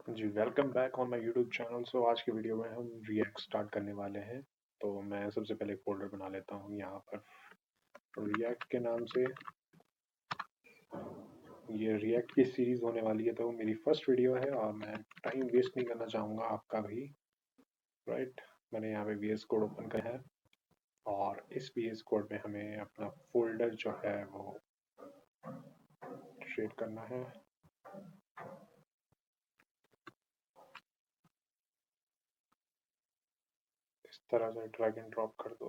Ji, welcome back on my YouTube channel. So आज की video में हम रिएक्ट स्टार्ट करने वाले हैं। तो मैं सबसे पहले एक फोल्डर बना लेता हूँ यहाँ पर रिएक्ट के नाम से। ये रिएक्ट की सीरीज होने वाली है, तो मेरी फर्स्ट वीडियो है और मैं टाइम वेस्ट नहीं करना चाहूँगा आपका भी। राइट, मैंने यहाँ पे VS कोड ओपन किया है और इस VS कोड में हमें अपना फोल्डर जो है वो क्रिएट करना है। इस तरह से ड्रैग एंड ड्रॉप कर दो,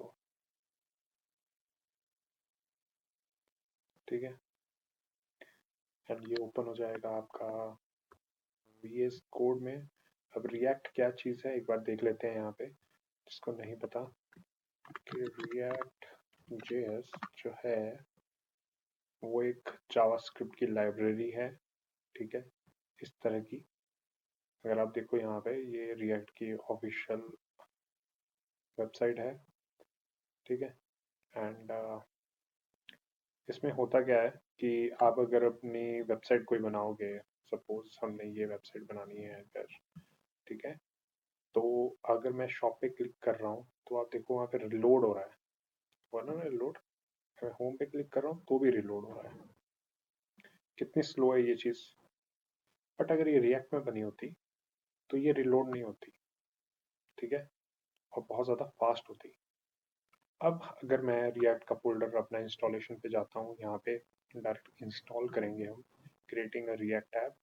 ठीक है। एंड ये ओपन हो जाएगा आपका VS कोड में। अब रिएक्ट क्या चीज़ है एक बार देख लेते हैं यहाँ पे, जिसको नहीं पता कि रिएक्ट JS जो है वो एक जावास्क्रिप्ट की लाइब्रेरी है, ठीक है। इस तरह की, अगर आप देखो यहाँ पे, ये रिएक्ट की ऑफिशियल वेबसाइट है, ठीक है। एंड इसमें होता क्या है कि आप अगर अपनी वेबसाइट कोई बनाओगे, सपोज हमने ये वेबसाइट बनानी है अगर, ठीक है। तो अगर मैं शॉप पे क्लिक कर रहा हूँ तो आप देखो वहाँ पे रिलोड हो रहा है, वरना ना रिलोड, मैं होम पे क्लिक कर रहा हूँ तो भी रिलोड हो रहा है। कितनी स्लो है ये चीज़। बट अगर ये रिएक्ट में बनी होती तो ये रिलोड नहीं होती, ठीक है, और बहुत ज़्यादा फास्ट होती। अब अगर मैं रिएक्ट का फोल्डर अपना इंस्टॉलेशन पे जाता हूँ, यहाँ पे डायरेक्ट इंस्टॉल करेंगे हम, क्रिएटिंग अ रिएक्ट ऐप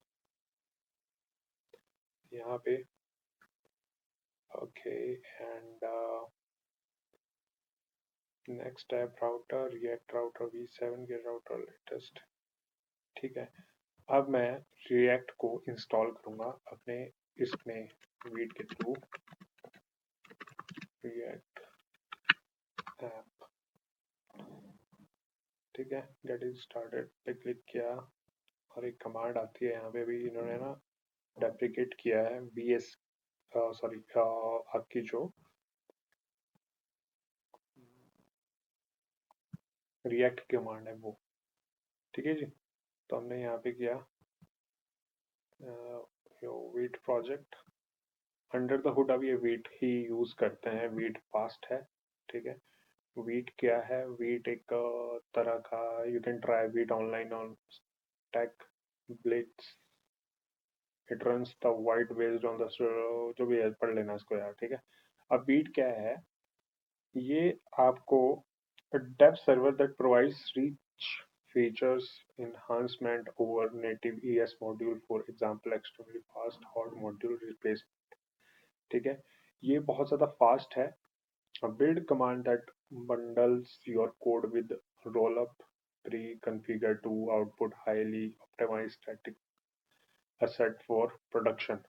यहाँ पे। Okay, and next app router, react router V7 के राउटर लेटेस्ट, ठीक है। अब मैं रिएक्ट को इंस्टॉल करूँगा अपने इसमें वीट के थ्रू, रिएक्ट ऐप, ठीक है। गेट इट स्टार्टेड पे क्लिक किया और एक कमांड आती है यहाँ पे भी, इन्होंने ना डेप्रिकेट किया है VS, सॉरी, आपकी जो रिएक्ट कमांड है वो, ठीक है जी। तो हमने यहाँ पे किया wheat project under the hood. अब ये वीट ही यूज करते हैं, वीट फास्ट है, ठीक है। वीट क्या है, वीट एक तरह का, you can try Vite online on StackBlitz, it runs the Vite based on the, जो भी है पढ़ लेना इसको यार, ठीक है। अब वीट क्या है, ये आपको dev server that provides rich features enhancement over native ES module, for example extremely fast hot module replacement, ठीक है। ये बहुत ज़्यादा फास्ट है। A build command that bundles your code with rollup pre-configured to output highly optimized static asset for production।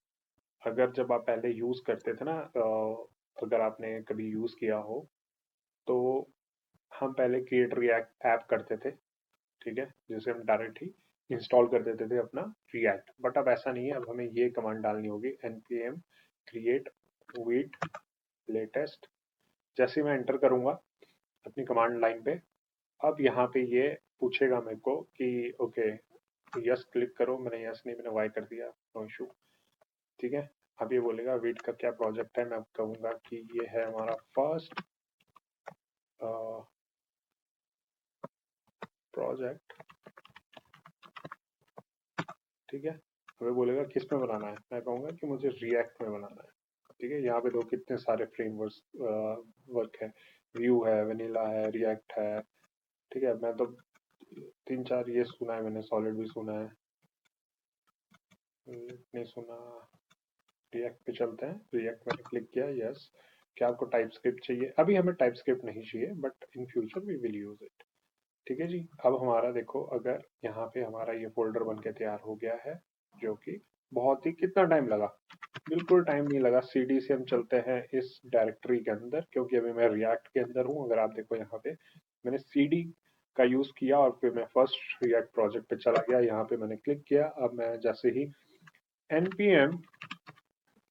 अगर जब आप पहले यूज करते थे ना, अगर आपने कभी यूज किया हो तो हम पहले क्रिएट रिएक्ट ऐप करते थे, ठीक है, जिसे हम डायरेक्ट ही इंस्टॉल कर देते थे अपना रिएक्ट। बट अब ऐसा नहीं है, अब हमें ये कमांड डालनी होगी npm create with latest। जैसे मैं एंटर करूंगा अपनी कमांड लाइन पे, अब यहाँ पे ये पूछेगा मेरे को कि ओके यस क्लिक करो। मैंने यस नहीं, मैंने वाई कर दिया, नो इशू, ठीक है। अब ये बोलेगा वेट का क्या प्रोजेक्ट है, मैं कहूँगा कि ये है हमारा फर्स्ट प्रोजेक्ट, ठीक है। हमें बोलेगा किस में बनाना है, मैं कहूँगा कि मुझे रिएक्ट में बनाना है, ठीक है। यहाँ पे दो कितने सारे फ्रेमवर्क्स वर्क है, व्यू है, वनीला है, रिएक्ट है, ठीक है। मैं तो तीन चार ये सुना है मैंने, सॉलिड भी सुना है, नहीं सुना। रिएक्ट पे चलते हैं, रिएक्ट मैंने क्लिक किया, यस। क्या आपको टाइप स्क्रिप्ट चाहिए? अभी हमें टाइप स्क्रिप्ट नहीं चाहिए, but in future we will use it, ठीक है जी। अब हमारा देखो, अगर यहाँ पे हमारा ये फोल्डर बन के तैयार हो गया है, जो कि बहुत ही, कितना टाइम लगा, बिल्कुल टाइम नहीं लगा। सीडी से हम चलते हैं इस डायरेक्टरी के अंदर, क्योंकि अभी मैं रिएक्ट के अंदर हूँ। अगर आप देखो यहाँ पे मैंने सीडी का यूज किया और फिर मैं फर्स्ट रिएक्ट प्रोजेक्ट पे चला गया, यहाँ पे मैंने क्लिक किया। अब मैं जैसे ही npm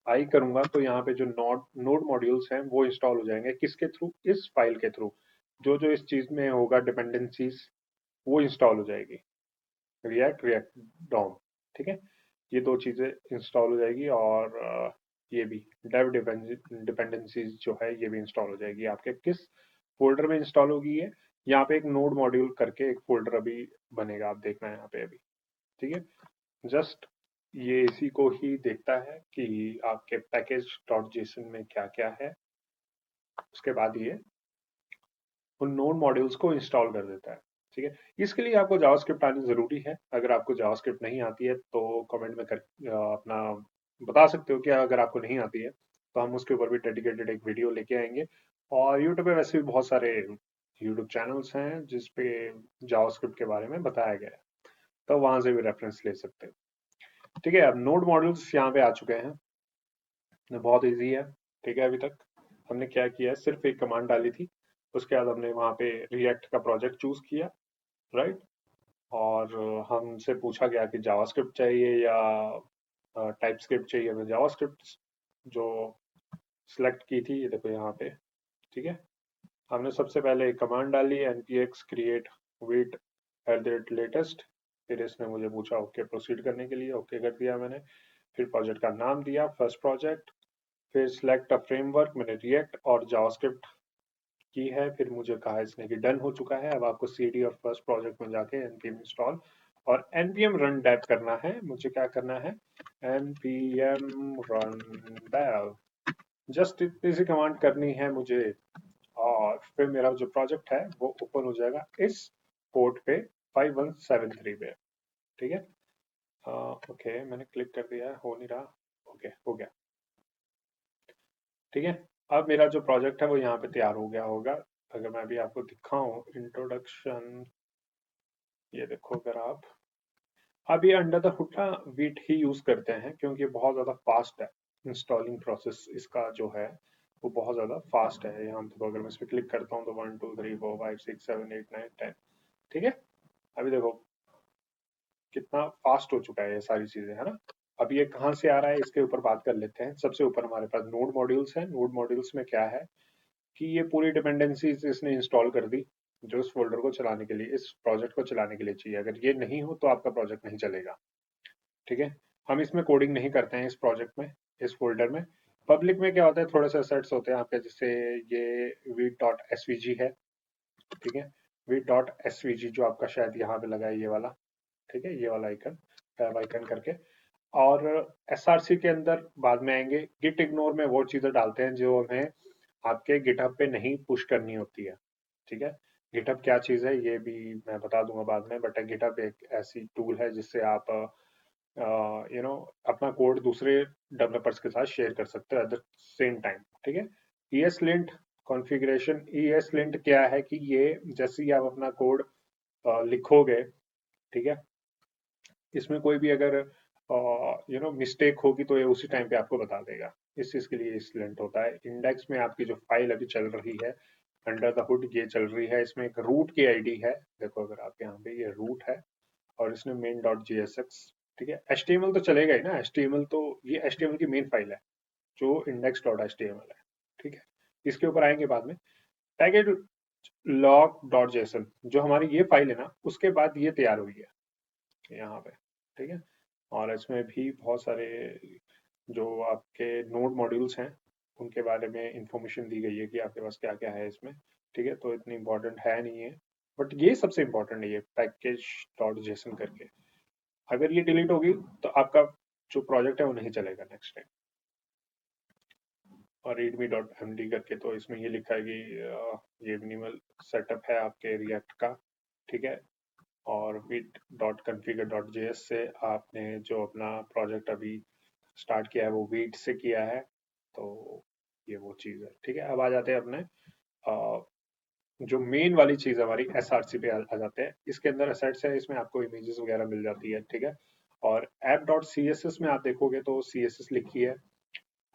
आई करूंगा तो यहाँ पे जो नोड मॉड्यूल्स हैं वो इंस्टॉल हो जाएंगे, किसके थ्रू, इस फाइल के थ्रू। जो जो इस चीज में होगा डिपेंडेंसीज वो इंस्टॉल हो जाएगी, रिएक्ट रिएक्ट डॉम, ठीक है। ये दो चीजें इंस्टॉल हो जाएगी, और ये भी डेव डिपेंडेंसीज जो है ये भी इंस्टॉल हो जाएगी। आपके किस फोल्डर में इंस्टॉल होगी ये, यहाँ पे एक नोड मॉड्यूल करके एक फोल्डर अभी बनेगा, आप देखना है यहाँ पे अभी। ठीक है, जस्ट ये इसी को ही देखता है कि आपके पैकेज डॉट जेसन में क्या क्या है, उसके बाद ये उन नोड मॉड्यूल्स को इंस्टॉल कर देता है। ठीक है, इसके लिए आपको जावास्क्रिप्ट आनी जरूरी है। अगर आपको जावास्क्रिप्ट नहीं आती है तो कमेंट में अपना बता सकते हो कि अगर आपको नहीं आती है तो हम उसके ऊपर भी डेडिकेटेड एक वीडियो लेके आएंगे। और यूट्यूब पे वैसे भी बहुत सारे यूट्यूब चैनल्स हैं जिसपे जावास्क्रिप्ट के बारे में बताया गया है, तो वहां से भी रेफरेंस ले सकते हो। ठीक है, अब नोड मॉड्यूल्स यहाँ पे आ चुके हैं, बहुत इजी है। ठीक है, अभी तक हमने क्या किया है, सिर्फ एक कमांड डाली थी, उसके बाद हमने वहाँ पे रिएक्ट का प्रोजेक्ट चूज किया, राइट। और हमसे पूछा गया कि जावास्क्रिप्ट चाहिए या टाइप स्क्रिप्ट चाहिए। हमें जावास्क्रिप्ट जो सिलेक्ट की थी, ये देखो यहाँ पे। ठीक है, हमने सबसे पहले एक कमांड डाली npx create wait @latest। फिर इसने मुझे पूछा ओके प्रोसीड करने के लिए, ओके कर दिया मैंने। फिर प्रोजेक्ट का नाम दिया फर्स्ट प्रोजेक्ट। फिर सिलेक्ट अ फ्रेमवर्क, मैंने रिएक्ट और जावास्क्रिप्ट की है। फिर मुझे कहा इसने कि डन हो चुका है। अब आपको cd और फर्स्ट प्रोजेक्ट में जाके npm इंस्टॉल और npm रन डेव करना है। मुझे क्या करना है, npm रन डेव, जस्ट इतनी सी कमांड करनी है मुझे, और फिर मेरा जो प्रोजेक्ट है वो ओपन हो जाएगा इस पोर्ट पे 5173 पे। ठीक है, ओके मैंने क्लिक कर दिया है, हो नहीं रहा। ओके हो गया। ठीक है, अब मेरा जो प्रोजेक्ट है वो यहाँ पे तैयार हो गया होगा। अगर मैं अभी आपको दिखाऊं इंट्रोडक्शन, ये देखो अगर आप, अब ये अंडर द हुड ना वीट ही यूज करते हैं क्योंकि बहुत ज्यादा फास्ट है। इंस्टॉलिंग प्रोसेस इसका जो है वो बहुत ज्यादा फास्ट है। यहाँ देखो अगर मैं इस पर क्लिक करता हूँ तो 1 2 3 4 5 6 7 8 9 10। ठीक है, अभी देखो कितना फास्ट हो चुका है ये सारी चीजें, है ना। अब ये कहाँ से आ रहा है इसके ऊपर बात कर लेते हैं। सबसे ऊपर हमारे पास नोड मॉड्यूल्स हैं। नोड मॉड्यूल्स में क्या है कि ये पूरी डिपेंडेंसीज इसने इंस्टॉल कर दी जो इस फोल्डर को चलाने के लिए, इस प्रोजेक्ट को चलाने के लिए चाहिए। अगर ये नहीं हो तो आपका प्रोजेक्ट नहीं चलेगा। ठीक है, हम इसमें कोडिंग नहीं करते हैं इस प्रोजेक्ट में, इस फोल्डर में। पब्लिक में क्या होता है, थोड़े से सेट्स होते हैं आपके, जैसे ये वीट.svg है। ठीक है, वीट.svg जो आपका शायद यहाँ पे लगा है ये वाला। ठीक है, ये वाला आइकन, टैब आइकन करके। और एसआरसी के अंदर बाद में आएंगे। गिट इग्नोर में वो चीजें डालते हैं जो हमें आपके गिटहब पे नहीं पुश करनी होती है। ठीक है, गिटहब क्या चीज है ये भी मैं बता दूंगा बाद में, बट गिटहब एक ऐसी टूल है जिससे आप अपना कोड दूसरे डेवलपर्स के साथ शेयर कर सकते हो एट द सेम टाइम। ठीक है, ESLint कॉन्फ़िगरेशन, ESLint क्या है कि ये जैसे ही आप अपना कोड लिखोगे, ठीक है, इसमें कोई भी अगर मिस्टेक होगी तो ये उसी टाइम पे आपको बता देगा। इस चीज के लिए ESLint होता है। इंडेक्स में आपकी जो फाइल अभी चल रही है अंडर द हुड ये चल रही है, इसमें एक रूट की आईडी है। देखो अगर आप यहाँ पे, ये रूट है और इसमें main.jsx। ठीक है, HTML तो चलेगा ही ना, HTML तो, ये HTML की मेन फाइल है जो index.html है। ठीक है, इसके ऊपर आएंगे बाद में। पैकेज log.json जो हमारी ये फाइल है ना, उसके बाद ये तैयार हुई है यहाँ पे। ठीक है, और इसमें भी बहुत सारे जो आपके नोड मॉड्यूल्स हैं उनके बारे में इंफॉर्मेशन दी गई है कि आपके पास क्या क्या है इसमें। ठीक है, तो इतनी इंपॉर्टेंट है नहीं है, बट ये सबसे इंपॉर्टेंट है, ये पैकेज डॉट जेसन करके। अगर ये डिलीट होगी तो आपका जो प्रोजेक्ट है वो नहीं चलेगा नेक्स्ट टाइम। और readme.md करके, तो इसमें ये लिखा है कि ये मिनिमल सेटअप है आपके रिएक्ट का। ठीक है, और वीट.configure.js से आपने जो अपना प्रोजेक्ट अभी स्टार्ट किया है वो वीट से किया है, तो ये वो चीज़ है। ठीक है, अब आ जाते हैं अपने जो मेन वाली चीज़ हमारी एसआरसी पे आ जाते हैं। इसके अंदर एसेट्स है, इसमें आपको इमेजेस वगैरह मिल जाती है। ठीक है, और app.css में आप देखोगे तो CSS लिखी है।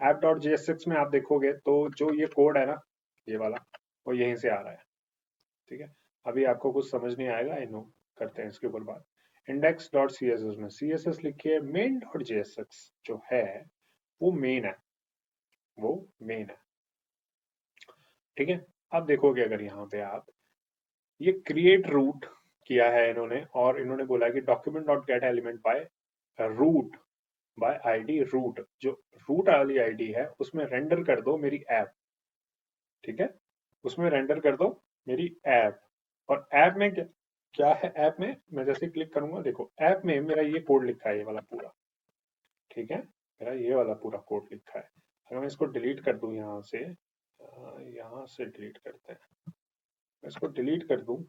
app.jsx में आप देखोगे तो जो ये कोड है ना, ये वाला, वो यहीं से आ रहा है। ठीक है, अभी आपको कुछ समझ नहीं आएगा, आई नो, करते हैं इसके ऊपर बात। index.css में CSS लिखी है, main.jsx जो है वो मेन है, वो मेन है। ठीक है, अब देखोगे अगर यहाँ पे आप, ये क्रिएट रूट किया है इन्होंने, और इन्होंने बोला कि document dot get element by root by ID root, जो रूट वाली आईडी है उसमें रेंडर कर दो मेरी ऐप, ठीक है, उसमें रेंडर कर दो मेरी ऐप। और ऐप में क्या क्या है, ऐप में मैं जैसे क्लिक करूंगा, देखो ऐप में मेरा ये कोड लिखा है, ये वाला पूरा, ठीक है, मेरा ये वाला पूरा कोड लिखा है। अगर मैं इसको डिलीट कर दूं यहाँ से, यहाँ से डिलीट करते हैं, मैं इसको डिलीट कर दूं,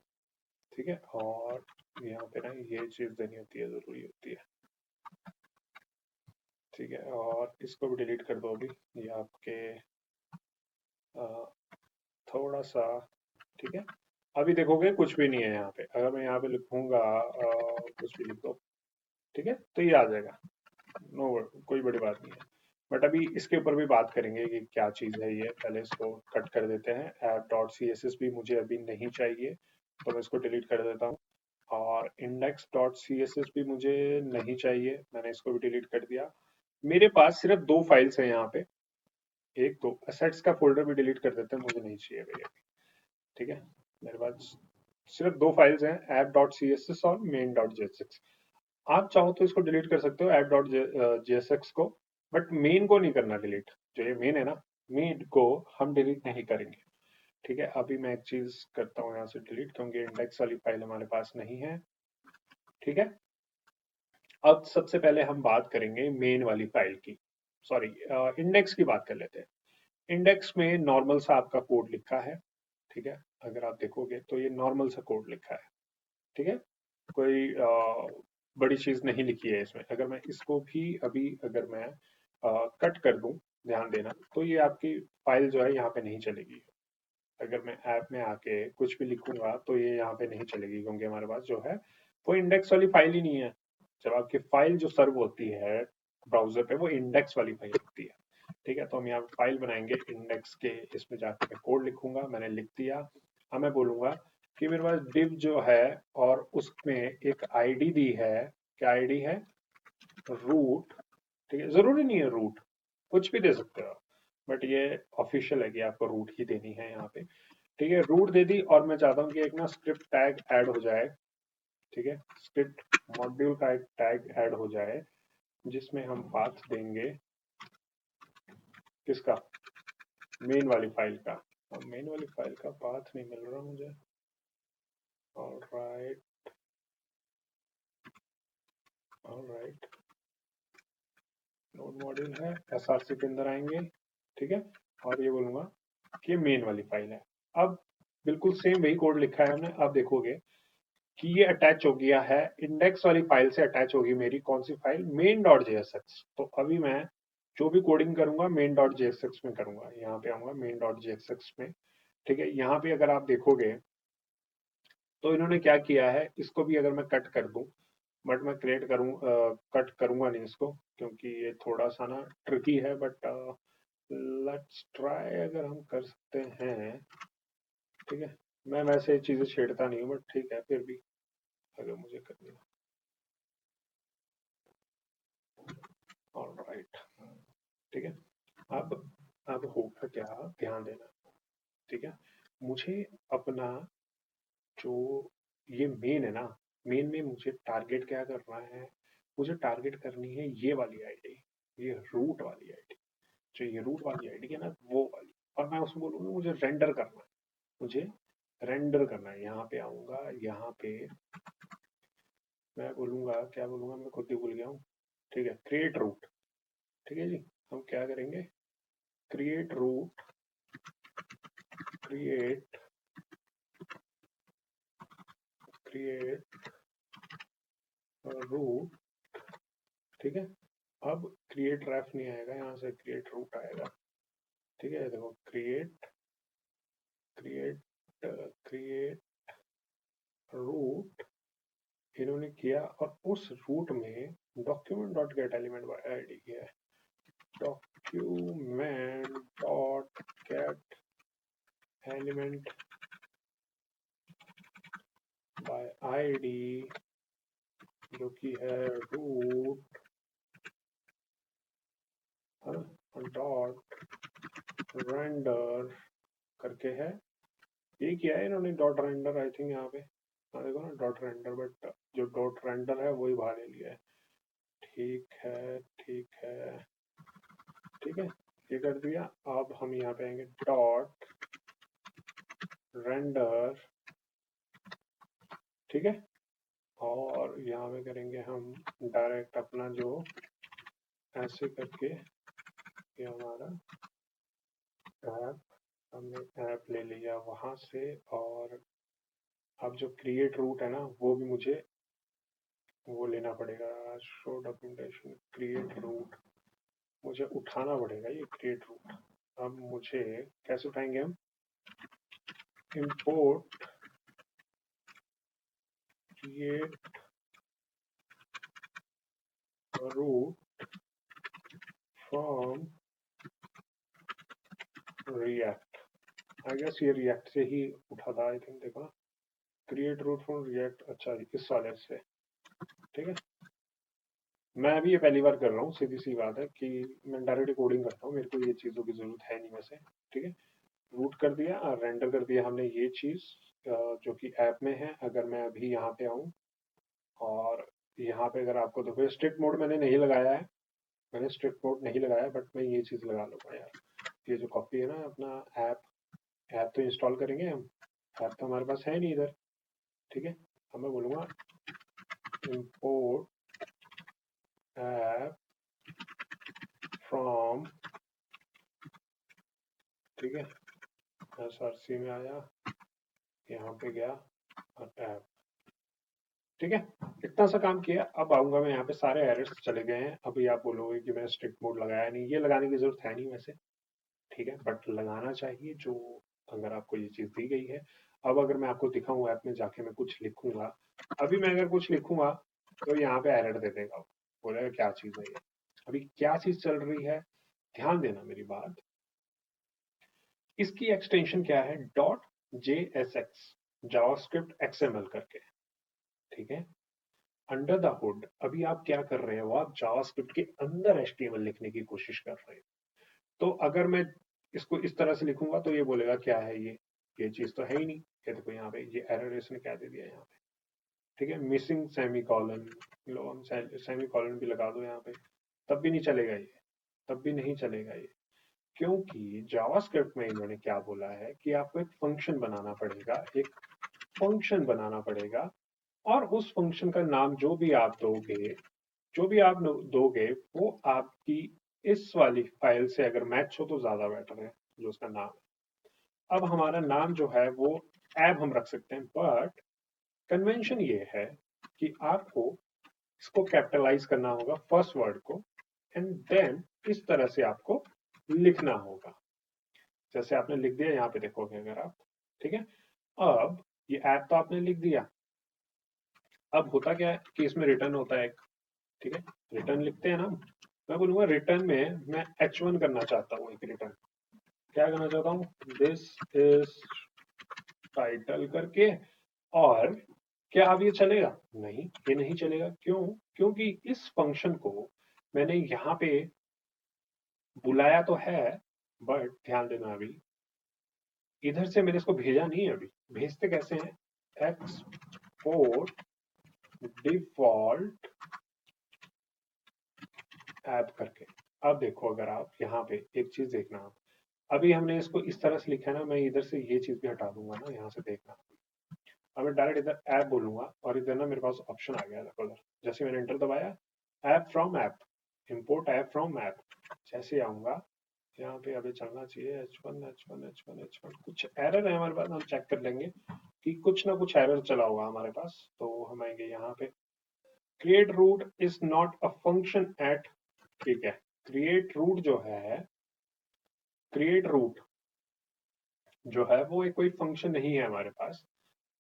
ठीक है, और यहाँ पे ना ये चीज देनी होती है, जरूरी होती है, ठीक है, और इसको भी डिलीट कर दो अभी, ये आपके अ, थोड़ा सा, ठीक है। अभी देखोगे कुछ भी नहीं है यहाँ पे, अगर मैं यहाँ पे लिखूंगा कुछ भी लिख दो, ठीक है, तो ये आ जाएगा, नो, कोई बड़ी बात नहीं है। बट अभी इसके ऊपर भी बात करेंगे कि क्या चीज़ है ये, पहले इसको कट कर देते हैं। App dot C S S भी मुझे अभी नहीं चाहिए, तो मैं इसको डिलीट कर देता हूँ। और index dot C S S भी मुझे नहीं चाहिए, मैंने इसको भी डिलीट कर दिया। मेरे पास सिर्फ दो फाइल्स हैं यहाँ पे, एक तो असेट्स का फोल्डर भी डिलीट कर देते हैं, मुझे नहीं चाहिए भैया, ठीक है। मेरे पास सिर्फ दो फाइल्स हैं, app dot C S S और main dot J S X. आप चाहो तो इसको डिलीट कर सकते हो, app dot J S X को, बट मेन को नहीं करना डिलीट। जो ये मेन है ना, मेन को हम डिलीट नहीं करेंगे, ठीक है। अभी मैं एक चीज करता हूँ यहाँ से डिलीट, क्योंकि इंडेक्स वाली फाइल हमारे पास नहीं है, ठीक है। अब सबसे पहले हम बात करेंगे मेन वाली फाइल की, सॉरी, इंडेक्स की बात कर लेते हैं। इंडेक्स में नॉर्मल सा आपका कोड लिखा है, ठीक है, अगर आप देखोगे तो ये नॉर्मल सा कोड लिखा है, ठीक है, कोई बड़ी चीज नहीं लिखी है इसमें। अगर मैं इसको भी अभी अगर मैं कट कर दूं, ध्यान देना, तो ये आपकी फाइल जो है यहाँ पे नहीं चलेगी। अगर मैं ऐप में आके कुछ भी लिखूंगा तो ये यहाँ पे नहीं चलेगी, क्योंकि हमारे पास जो है वो इंडेक्स वाली फाइल ही नहीं है। जब आपकी फाइल जो सर्व होती है ब्राउजर पे, वो इंडेक्स वाली फाइल होती है, ठीक है। तो हम यहाँ पे फाइल बनाएंगे इंडेक्स के, इसमें जाके मैं कोड लिखूंगा, मैंने लिख दिया। अब मैं बोलूंगा कि मेरे पास div जो है और उसमें एक आईडी दी है, क्या आईडी है, रूट, ठीक है, जरूरी नहीं है रूट, कुछ भी दे सकते हो, बट ये ऑफिशियल है कि आपको रूट ही देनी है यहाँ पे, ठीक है। रूट दे दी, और मैं चाहता हूँ कि एक ना स्क्रिप्ट टैग ऐड हो जाए, ठीक है, स्क्रिप्ट मॉड्यूल का एक टैग ऐड हो जाए, जिसमें हम पाथ देंगे किसका, मेन वाली फाइल का। अब मेन वाली फाइल का पाथ नहीं मिल रहा मुझे, ऑलराइट, ऑलराइट, नोड मॉड्यूल है, एसआरसी के अंदर आएंगे, ठीक है, और ये बोलूंगा कि ये मेन वाली फाइल है। अब बिल्कुल सेम वही कोड लिखा है हमने। अब देखोगे कि ये अटैच हो गया है, इंडेक्स वाली फाइल से अटैच होगी मेरी कौन सी फाइल, मेन डॉट जेएसएक्स। तो अभी मैं जो भी कोडिंग करूंगा मेन डॉट जेएसएक्स में करूंगा, यहाँ पे आऊंगा मेन डॉट जेएसएक्स में, ठीक है। यहाँ पे अगर आप देखोगे तो इन्होंने क्या किया है, इसको भी अगर मैं कट कर दूं, बट मैं क्रिएट करूं, कट करूंगा नहीं इसको, क्योंकि ये थोड़ा सा ना ट्रिकी है, बट लेट्स ट्राई, अगर हम कर सकते हैं, ठीक है। मैं वैसे चीजें छेड़ता नहीं हूँ, बट ठीक है, फिर भी अगर मुझे करनी है, ऑलराइट, ठीक है। अब अब होगा क्या, ध्यान देना, ठीक है। मुझे अपना जो ये मेन है ना, मेन में मुझे टारगेट क्या करना है, मुझे टारगेट करनी है ये वाली आईडी, ये रूट वाली आईडी, जो ये रूट वाली आईडी है ना, वो वाली। और मैं उसको बोलूंगा मुझे रेंडर करना है, मुझे रेंडर करना है। यहाँ पे आऊंगा, यहाँ पे मैं बोलूंगा, क्या बोलूंगा, मैं खुद ही भूल गया हूँ, ठीक है, क्रिएट रूट, ठीक है जी। हम क्या करेंगे, create root, create create root, ठीक है। अब क्रिएट रेफ नहीं आएगा, यहाँ से क्रिएट रूट आएगा, ठीक है। देखो क्रिएट क्रिएट क्रिएट रूट इन्होंने किया, और उस रूट में document dot get element bye ID किया है, document dot get element bye ID, जो कि है रूट डॉट रेंडर करके है। ये किया है इन्होंने डॉट रेंडर, आई थिंक यहाँ पे, हाँ देखो ना डॉट रेंडर, बट जो डॉट रेंडर है वही बाहर ले लिया है, ठीक है, ठीक है, ठीक है, ये कर दिया। अब हम यहाँ पे आएंगे डॉट रेंडर, ठीक है, और यहाँ पे करेंगे हम डायरेक्ट अपना जो ऐसे करके ये हमारा ऐप, हमने ऐप ले लिया वहां से। और अब जो क्रिएट रूट है ना वो भी मुझे वो लेना पड़ेगा। शो डॉक्यूमेंटेशन क्रिएट रूट मुझे उठाना पड़ेगा, ये क्रिएट रूट। अब मुझे कैसे उठाएंगे हम? Import create root from React. I guess ये रिएक्ट से ही उठा था, आई थिंक। देखो क्रिएट रूट फ्रॉम रिएक्ट, अच्छा इस वाले से, ठीक है। मैं अभी ये पहली बार कर रहा हूँ, सीधी सी बात है कि मैं डायरेक्ट कोडिंग करता हूँ, मेरे को ये चीज़ों की जरूरत है नहीं वैसे, ठीक है। रूट कर दिया और रेंडर कर दिया हमने ये चीज़ जो कि ऐप में है। अगर मैं अभी यहाँ पे आऊँ और यहाँ पे अगर आपको देखो स्ट्रिक्ट मोड मैंने नहीं लगाया है, मैंने स्ट्रिक्ट मोड नहीं लगाया, बट मैं ये चीज़ लगा लूँगा यार। ये जो कॉपी है ना अपना ऐप, ऐप तो इंस्टॉल करेंगे हम, ऐप तो हमारे पास है नहीं इधर, ठीक है। अब मैं बोलूँगा import ऐप फ्रॉम, ठीक है, SRC में आया, यहाँ पे गया और ऐप, ठीक है। इतना सा काम किया। अब आऊंगा मैं यहाँ पे, सारे एरर्स चले गए हैं। अभी आप बोलोगे कि मैंने स्ट्रिक्ट मोड लगाया नहीं, ये लगाने की जरूरत है नहीं वैसे, ठीक है, बट लगाना चाहिए जो अगर आपको ये चीज दी गई है। अब अगर मैं आपको दिखाऊं ऐप में जाके मैं कुछ लिखूंगा, अभी मैं अगर कुछ लिखूंगा तो यहाँ पे एरर दे देगा, बोलेगा क्या चीज है ये। अभी क्या चीज चल रही है, ध्यान देना मेरी बात। इसकी एक्सटेंशन क्या है? डॉट JSX, जावास्क्रिप्ट XML करके, ठीक है। अंडर द हुड अभी आप क्या कर रहे हो? आप जावास्क्रिप्ट के अंदर HTML लिखने की कोशिश कर रहे हो। तो अगर मैं इसको इस तरह से लिखूंगा तो ये बोलेगा क्या है ये चीज तो है ही नहीं। ये देखो यहाँ पे ये एरर इसने क्या दे दिया यहाँ पे, ठीक है, मिसिंग सेमी कॉलन। लो हम सेमी कॉलन भी लगा दो यहाँ पे, तब भी नहीं चलेगा ये, तब भी नहीं चलेगा ये। क्योंकि जावास्क्रिप्ट में इन्होंने क्या बोला है कि आपको एक फंक्शन बनाना पड़ेगा, एक फंक्शन बनाना पड़ेगा, और उस फंक्शन का नाम जो भी आप दोगे, जो भी आप दोगे वो आपकी इस वाली फाइल से अगर मैच हो तो ज्यादा बेटर है, जो उसका नाम है। अब हमारा नाम जो है वो ऐप हम रख सकते हैं, बट कन्वेंशन ये है कि आपको इसको कैपिटलाइज करना होगा फर्स्ट वर्ड को, एंड देन इस तरह से आपको लिखना होगा, जैसे आपने लिख दिया यहाँ पे देखोगे अगर आप, ठीक है। अब ये ऐप तो आपने लिख दिया। अब होता क्या है कि इसमें रिटर्न होता है एक, ठीक है, रिटर्न लिखते हैं ना हम। मैं बोलूंगा रिटर्न में मैं H1 करना चाहता हूँ, एक रिटर्न क्या करना चाहता हूँ, दिस इज टाइटल करके। और क्या अब ये चलेगा? नहीं, ये नहीं चलेगा। क्यों? क्योंकि इस फंक्शन को मैंने यहाँ पे बुलाया तो है, बट ध्यान देना अभी इधर से मैंने इसको भेजा नहीं है। अभी भेजते कैसे हैं? एक्सपोर्ट डिफॉल्ट ऐप करके। अब देखो अगर आप यहाँ पे एक चीज देखना, आप अभी हमने इसको इस तरह से लिखा है ना, मैं इधर से ये चीज भी हटा दूंगा ना, यहाँ से देखना। अब मैं डायरेक्ट इधर ऐप बोलूंगा और इधर ना मेरे पास ऑप्शन आ गया देखो उधर, जैसे मैंने एंटर दबाया, app from app, import app from app. जैसे आऊंगा यहाँ पे, अभी चलना चाहिए H1 H1 H1 H1। कुछ एरर है हमारे पास, हम चेक कर लेंगे कि कुछ ना कुछ एरर चला होगा हमारे पास। तो हम आएंगे यहाँ पे, create root is not a function at, ठीक है। क्रिएट रूट जो है, क्रिएट रूट जो है वो एक कोई फंक्शन नहीं है हमारे पास।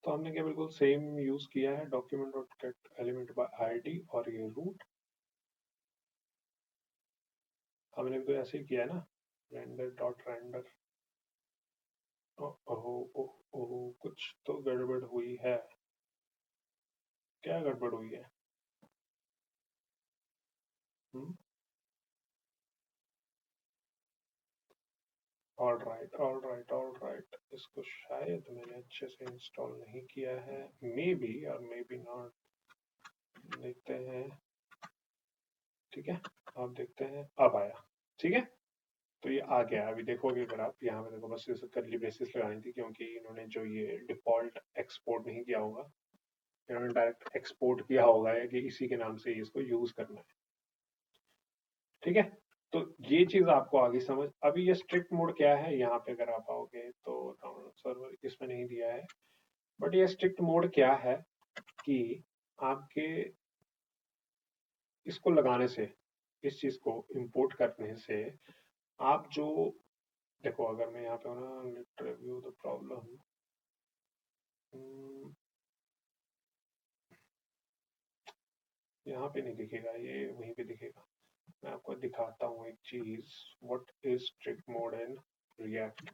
तो हमने क्या बिल्कुल सेम यूज किया है, document dot get element bye ID और ये रूट हमने तो ऐसे ही किया है ना, रेंडर डॉट रेंडर। ओहो ओहो, कुछ तो गड़बड़ हुई है। क्या गड़बड़ हुई है? All right all right all right, इसको शायद मैंने अच्छे से इंस्टॉल नहीं किया है, मे बी और मे बी नॉट। देखते हैं। ठीक है, आप देखते हैं अब आया। ठीक है, तो ये आ गया। अभी देखोगे अगर आप यहाँ पे देखो, बस इसे करली ब्रेसेस लगानी थी क्योंकि इन्होंने जो ये डिफॉल्ट एक्सपोर्ट नहीं किया होगा, इन्होंने डायरेक्ट एक्सपोर्ट किया होगा है कि इसी के नाम से इसको यूज करना है। ठीक है, तो ये चीज आपको आगे समझ। अभी ये स्ट्रिक्ट मोड क्या है, यहाँ पे अगर आप आओगे तो सर्वर इसमें नहीं दिया है, बट ये स्ट्रिक्ट मोड क्या है कि आपके इसको लगाने से, इस चीज को इंपोर्ट करने से आप जो देखो, अगर मैं यहाँ पे हूँ ना, लेट रिव्यू द प्रॉब्लम, यहाँ पे नहीं दिखेगा, ये वहीं पे दिखेगा। मैं आपको दिखाता हूँ एक चीज, what is strict mode in React,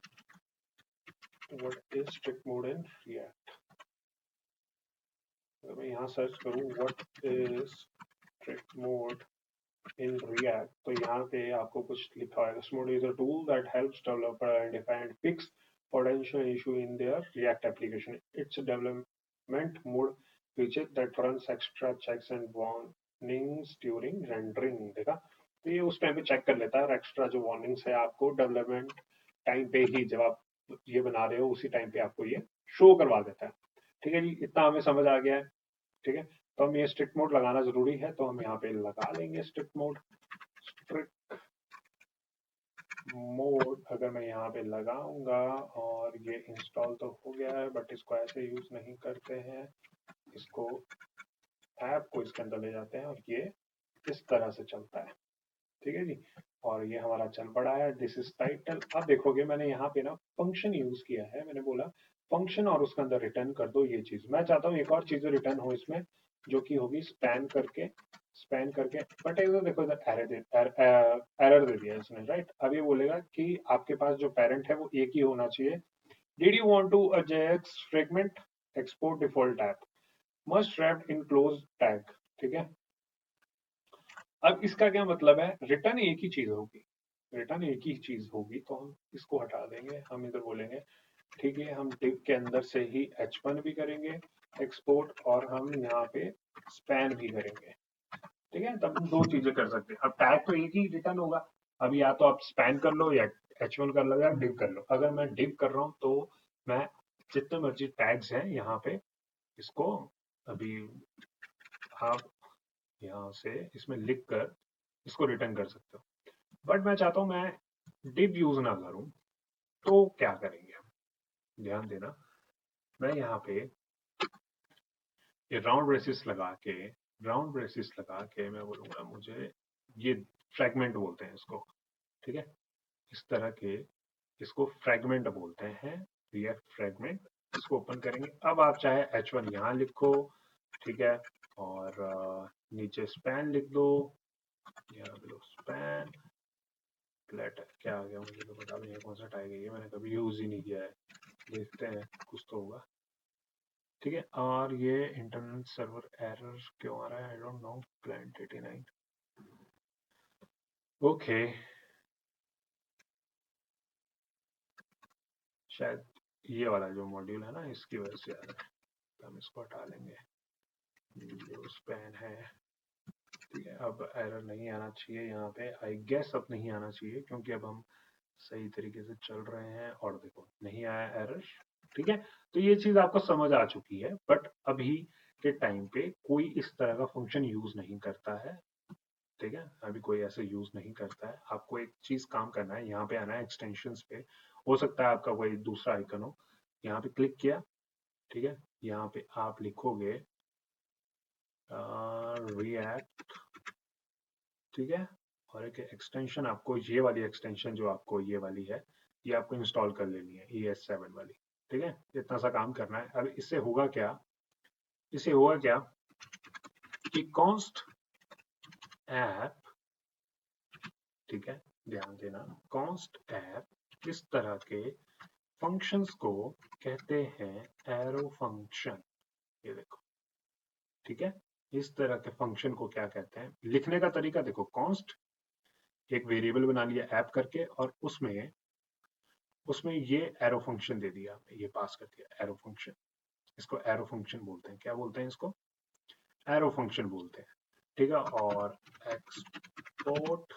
what is strict mode in React. अगर मैं यहाँ सर्च करूँ what is strict mode in React, तो यहाँ पे आपको कुछ लिखा है, this mode is a tool that helps developer identify and fix potential issue in their React application. It's a development mode feature that runs extra checks and warnings during rendering. देखा, तो ये उस टाइम पे check कर लेता है और extra जो वार्निंग्स है आपको डेवलपमेंट टाइम पे ही, जब आप ये बना रहे हो उसी टाइम पे आपको ये शो करवा देता है। ठीक है जी, इतना हमें समझ आ गया है। ठीक है, तो हम ये स्ट्रिक्ट मोड लगाना जरूरी है, तो हम यहाँ पे लगा लेंगे स्ट्रिक्ट मोड। स्ट्रिक्ट मोड अगर मैं यहाँ पे लगाऊंगा, और ये इंस्टॉल तो हो गया है, बट इसको ऐसे यूज नहीं करते हैं, इसको ऐप को इसके अंदर ले जाते हैं और ये इस तरह से चलता है। ठीक है जी, और ये हमारा चल पड़ा है, दिस इज टाइटल। अब देखोगे मैंने यहाँ पे ना फंक्शन यूज किया है, मैंने बोला फंक्शन और उसके अंदर रिटर्न कर दो ये चीज। मैं चाहता हूँ एक और चीज रिटर्न हो इसमें, जो कि होगी स्पैन करके, बट इधर देखो, इधर एरर दे दिया इसने, राइट। अब ये बोलेगा कि आपके पास जो पेरेंट है वो एक ही होना चाहिए। Did you want to a JSX fragment export default tag must wrapped in close tag. ठीक है, अब इसका क्या मतलब है, रिटर्न एक ही चीज होगी, रिटर्न एक ही चीज होगी, तो हम इसको हटा देंगे। हम इधर बोलेंगे ठीक है, हम div के अंदर से ही h1 भी करेंगे एक्सपोर्ट, और हम यहाँ पे स्पैन भी करेंगे। ठीक है, तब हम दो चीजें कर सकते हैं। अब टैग तो एक ही रिटर्न होगा, अब या तो आप स्पैन कर लो या h1 कर लो या div कर लो। अगर मैं div कर रहा हूँ तो मैं जितने मर्जी टैग्स हैं यहाँ पे, इसको अभी आप यहाँ से इसमें लिख कर इसको रिटर्न कर सकते हो। बट मैं चाहता हूँ मैं div यूज ना करूँ, तो क्या करेंगे हम, ध्यान देना। मैं यहाँ पे ये राउंड ब्रेसिस लगा के मैं बोलूंगा मुझे ये फ्रैगमेंट बोलते हैं इसको। ठीक है, इस तरह के इसको फ्रैगमेंट बोलते हैं, रिएक्ट फ्रैगमेंट। इसको ओपन करेंगे, अब आप चाहे h1 यहाँ लिखो, ठीक है, और नीचे स्पैन लिख दो, यहाँ पे लो स्पैन लेटर। क्या आ गया मुझे तो पता नहीं है कौन सा टैग है ये, मैंने कभी यूज ही नहीं किया है, देखते हैं कुछ तो होगा। ठीक है, और ये इंटरनेट सर्वर एरर क्यों आ रहा है, I don't know. Client 89, okay, शायद ये वाला जो मॉड्यूल है ना इसकी वजह से आ रहा है, तो हम इसको हटा लेंगे, जो स्पैन है। ठीक है, अब एरर नहीं आना चाहिए यहाँ पे, आई गेस अब नहीं आना चाहिए, क्योंकि अब हम सही तरीके से चल रहे हैं, और देखो नहीं आया एरर। ठीक है, तो ये चीज आपको समझ आ चुकी है, बट अभी के टाइम पे कोई इस तरह का फंक्शन यूज नहीं करता है। ठीक है, अभी कोई ऐसे यूज नहीं करता है। आपको एक चीज काम करना है, यहाँ पे आना है एक्सटेंशंस पे, हो सकता है आपका कोई दूसरा आइकन हो, यहाँ पे क्लिक किया। ठीक है, यहाँ पे आप लिखोगे रिएक्ट, ठीक है, और एक एक्सटेंशन आपको ये वाली एक्सटेंशन जो आपको ये वाली है, ये आपको इंस्टॉल कर लेनी है, ES7 वाली। ठीक है, इतना सा काम करना है। अब इससे होगा क्या, इससे होगा क्या कि कॉन्स्ट ऐप, ठीक है, ध्यान देना, कॉन्स्ट ऐप इस तरह के फंक्शंस को कहते हैं एरो फंक्शन। ये देखो, ठीक है, इस तरह के फंक्शन को क्या कहते हैं, लिखने का तरीका देखो, कॉन्स्ट एक वेरिएबल बना लिया ऐप करके, और उसमें उसमें ये एरो फंक्शन दे दिया, ये पास कर दिया एरो फंक्शन। इसको एरो फंक्शन बोलते हैं, क्या बोलते हैं इसको, एरो फंक्शन बोलते हैं। ठीक है। और एक्सपोर्ट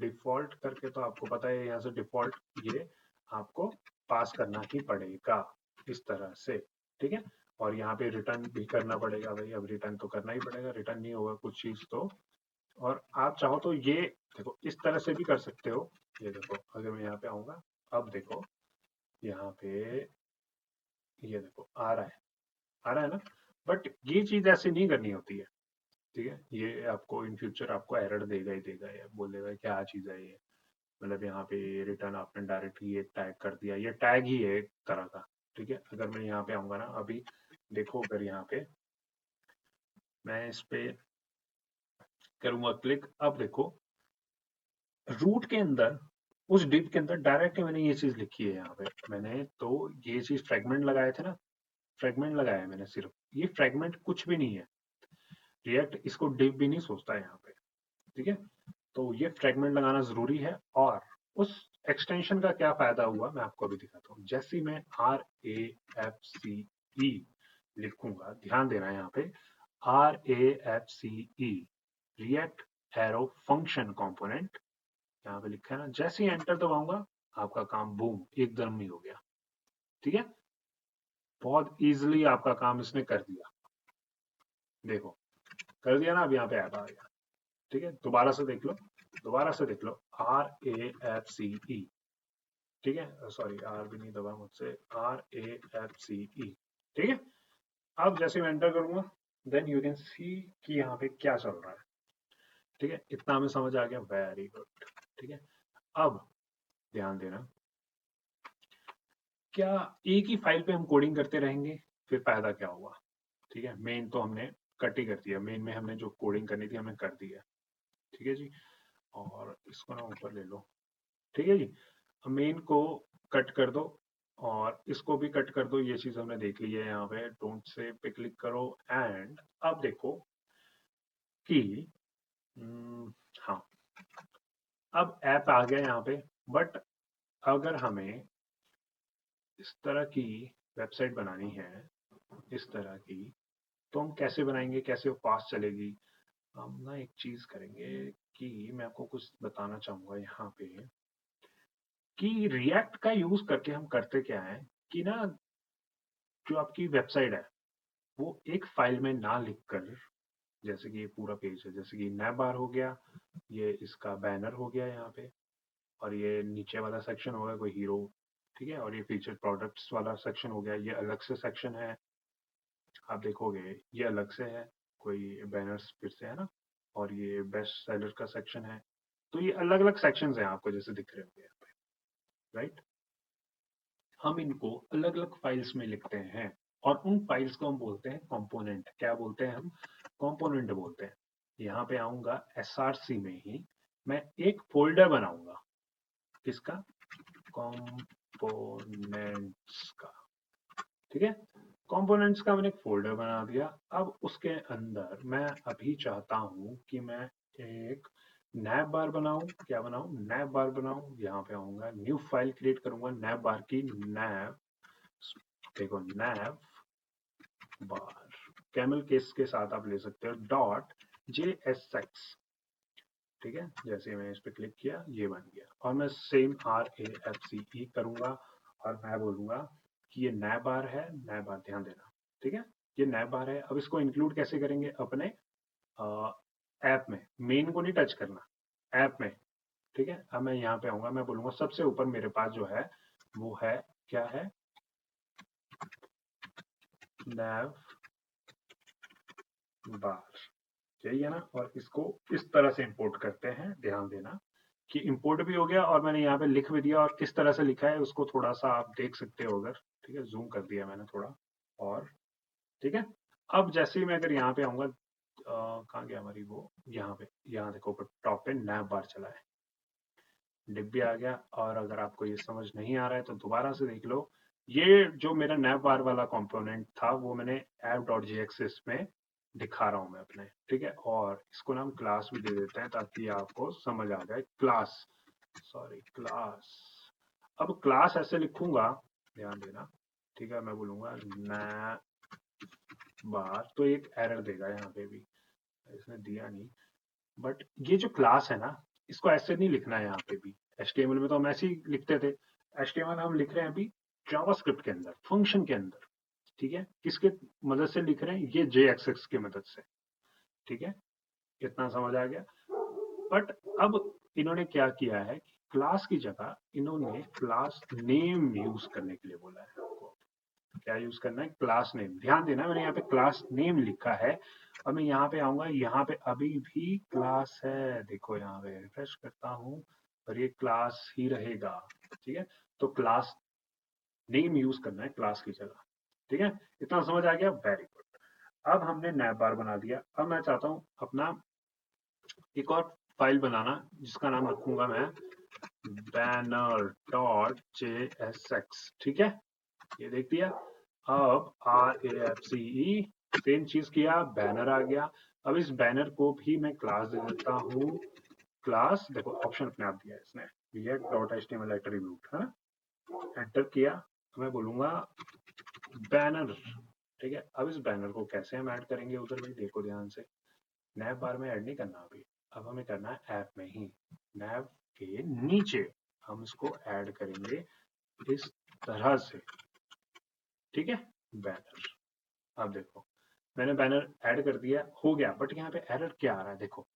डिफॉल्ट करके, तो आपको पता है यहाँ से डिफॉल्ट ये आपको पास करना ही पड़ेगा इस तरह से, ठीक है। और यहाँ पे रिटर्न भी करना पड़ेगा भाई, अब रिटर्न तो करना ही पड़ेगा, रिटर्न नहीं होगा कुछ चीज तो। और आप चाहो तो ये देखो इस तरह से भी कर सकते हो। ये देखो अगर मैं यहाँ पे आऊंगा, अब देखो यहाँ पे, ये देखो आ रहा है, आ रहा है ना। बट ये चीज ऐसे नहीं करनी होती है, ठीक है। ये आपको इन फ्यूचर आपको एरर देगा ही देगा, ये बोलेगा क्या चीज है ये। मतलब यहाँ पे रिटर्न आपने डायरेक्टली एक टैग कर दिया, ये टैग ही है एक तरह का, ठीक है। अगर मैं यहाँ पे आऊंगा ना अभी, देखो अगर यहाँ पे मैं इस पे करूंगा क्लिक, अब देखो रूट के अंदर, उस डिव के अंदर डायरेक्ट मैंने ये चीज लिखी है यहाँ पे। मैंने तो ये चीज फ्रेगमेंट लगाए थे ना, फ्रेगमेंट लगाया है मैंने सिर्फ, ये फ्रेगमेंट कुछ भी नहीं है। रिएक्ट इसको डिव भी नहीं सोचता है यहाँ पे, ठीक है। तो ये फ्रेगमेंट लगाना जरूरी है। और उस एक्सटेंशन का क्या फायदा हुआ मैं आपको अभी दिखाता हूँ। जैसे ही मैं RAFCE लिखूंगा, ध्यान देना है यहाँ पे, RAFCE react arrow function component, यहाँ पे लिखा है ना। जैसे ही एंटर दबाऊंगा आपका काम बूम एकदम ही हो गया, ठीक है। बहुत इजीली आपका काम इसने कर दिया, देखो कर दिया ना। अब यहाँ पे ऐप आ गया, ठीक है। दोबारा से देख लो, दोबारा से देख लो, RAFCE, ठीक है। सॉरी आर भी नहीं दबा मुझसे, RAFCE, ठीक है। अब जैसे मैं एंटर करूंगा, देन यू कैन सी कि यहाँ पे क्या चल रहा है, ठीक है। इतना हमें समझ आ गया, वेरी गुड, ठीक है। अब ध्यान देना, क्या एक ही फाइल पे हम कोडिंग करते रहेंगे, फिर फायदा क्या हुआ, ठीक है। मेन तो हमने कट ही कर दिया, मेन में हमने जो कोडिंग करनी थी हमने कर दिया, ठीक है जी। और इसको ना ऊपर ले लो, ठीक है जी। मेन को कट कर दो और इसको भी कट कर दो, ये चीज हमने देख ली है। यहाँ पे डोंट से पे क्लिक करो एंड अब देखो कि हाँ, अब ऐप आ गया यहाँ पे। बट अगर हमें इस तरह की वेबसाइट बनानी है, इस तरह की, तो हम कैसे बनाएंगे, कैसे वो फास्ट चलेगी। हम ना एक चीज करेंगे कि मैं आपको कुछ बताना चाहूंगा यहाँ पे, कि रिएक्ट का यूज करके हम करते क्या है कि ना, जो आपकी वेबसाइट है वो एक फाइल में ना लिखकर, जैसे कि ये पूरा पेज है, जैसे कि नैब बार हो गया, ये इसका बैनर हो गया यहाँ पे, और ये नीचे वाला सेक्शन होगा कोई हीरो, ठीक है। और ये फीचर प्रोडक्ट्स वाला सेक्शन हो गया, ये अलग से सेक्शन है। आप देखोगे ये अलग से है, कोई बैनर्स फिर से है ना। और ये बेस्ट सेलर का सेक्शन है। तो ये अलग अलग सेक्शंस हैं आपको जैसे दिख रहे होंगे यहाँ पे, राइट। हम इनको अलग अलग फाइल्स में लिखते हैं और उन फाइल्स को हम बोलते हैं कंपोनेंट। क्या बोलते हैं हम? कंपोनेंट बोलते हैं। यहाँ पे आऊंगा SRC में ही मैं एक फोल्डर बनाऊंगा, किसका? कंपोनेंट्स का, ठीक है। कंपोनेंट्स का मैंने एक फोल्डर बना दिया। अब उसके अंदर मैं अभी चाहता हूं कि मैं एक नैब बार बनाऊं। क्या बनाऊं? नैब बार बनाऊं। यहाँ पे आऊंगा, न्यू फाइल क्रिएट करूंगा नैब बार की। नैब, देखो नैब बार कैमल केस के साथ आप ले सकते हो, डॉट JSX, ठीक है। जैसे मैं इस पे क्लिक किया ये बन गया, और मैं सेम RAFCE करूंगा और मैं बोलूंगा कि ये नैब बार है। नैब बार, ध्यान देना, ठीक है। ये नैब बार है। अब इसको इंक्लूड कैसे करेंगे अपने ऐप में? मेन को नहीं टच करना, ऐप में, ठीक है। अब मैं यहाँ पे आऊंगा, मैं बोलूंगा सबसे ऊपर मेरे पास जो है वो है, क्या है? नैब बार, यही है ना। और इसको इस तरह से इंपोर्ट करते हैं, ध्यान देना कि इंपोर्ट भी हो गया और मैंने यहाँ पे लिख भी दिया। और किस तरह से लिखा है उसको थोड़ा सा आप देख सकते हो अगर, ठीक है। जूम कर दिया मैंने थोड़ा, और ठीक है। अब जैसे ही मैं अगर यहाँ पे आऊंगा, कहाँ गया हमारी वो, यहाँ पे, यहाँ देखो ऊपर टॉप पे नैब बार चला है, डिब्बी आ गया। और अगर आपको ये समझ नहीं आ रहा है तो दोबारा से देख लो। ये जो मेरा नैब बार वाला कंपोनेंट था वो मैंने app.jxs में दिखा रहा हूँ मैं अपने, ठीक है। और इसको ना हम क्लास भी दे देते हैं ताकि आपको समझ आ जाए। Class, sorry class. अब क्लास ऐसे लिखूंगा, ध्यान देना, ठीक है। मैं बोलूंगा नैब बार, तो एक एरर देगा यहाँ पे भी, इसने दिया नहीं, बट ये जो क्लास है ना, इसको ऐसे नहीं लिखना है यहाँ पे भी। HTML में तो हम ऐसे ही लिखते थे, HTML हम लिख रहे हैं अभी जावास्क्रिप्ट के अंदर, फंक्शन के अंदर। ठीक है, किसके मदद से लिख रहे हैं? ये JSX की मदद से। ठीक है, इतना समझ आ गया। बट अब इन्होंने क्या किया है कि क्लास की जगह इन्होंने क्लास नेम यूज करने के लिए बोला है आपको। क्या यूज करना है? Class name. ध्यान देना, मैंने यहाँ पे क्लास नेम लिखा है। अब मैं यहाँ पे आऊंगा, यहाँ पे अभी भी क्लास है, देखो यहाँ पे रिफ्रेश करता हूँ और ये क्लास ही रहेगा। ठीक है, तो क्लास नेम यूज करना है क्लास की जगह। ठीक है, इतना समझ आ गया? Very good. अब हमने नैप बार बना दिया। अब मैं चाहता हूँ अपना एक और फाइल बनाना, जिसका नाम रखूंगा मैं banner.jsx। ठीक है, ये देख दिया। अब RAFCE, सेम चीज किया, बैनर आ गया। अब इस बैनर को भी मैं क्लास दे देता हूँ। क्लास, देखो ऑप्शन अपने आप दिया है इसने, react.html एट्रीब्यूट है। एंटर किया, तो मैं बोलूंगा बैनर। ठीक है, अब इस बैनर को कैसे हम ऐड करेंगे उधर भी देखो ध्यान से। नैव बार में ऐड नहीं करना अभी, अब हमें करना है ऐप में ही। नैव के नीचे हम इसको ऐड करेंगे इस तरह से। ठीक है, बैनर। अब देखो, मैंने बैनर ऐड कर दिया, हो गया। बट यहाँ पे एरर क्या आ रहा है देखो,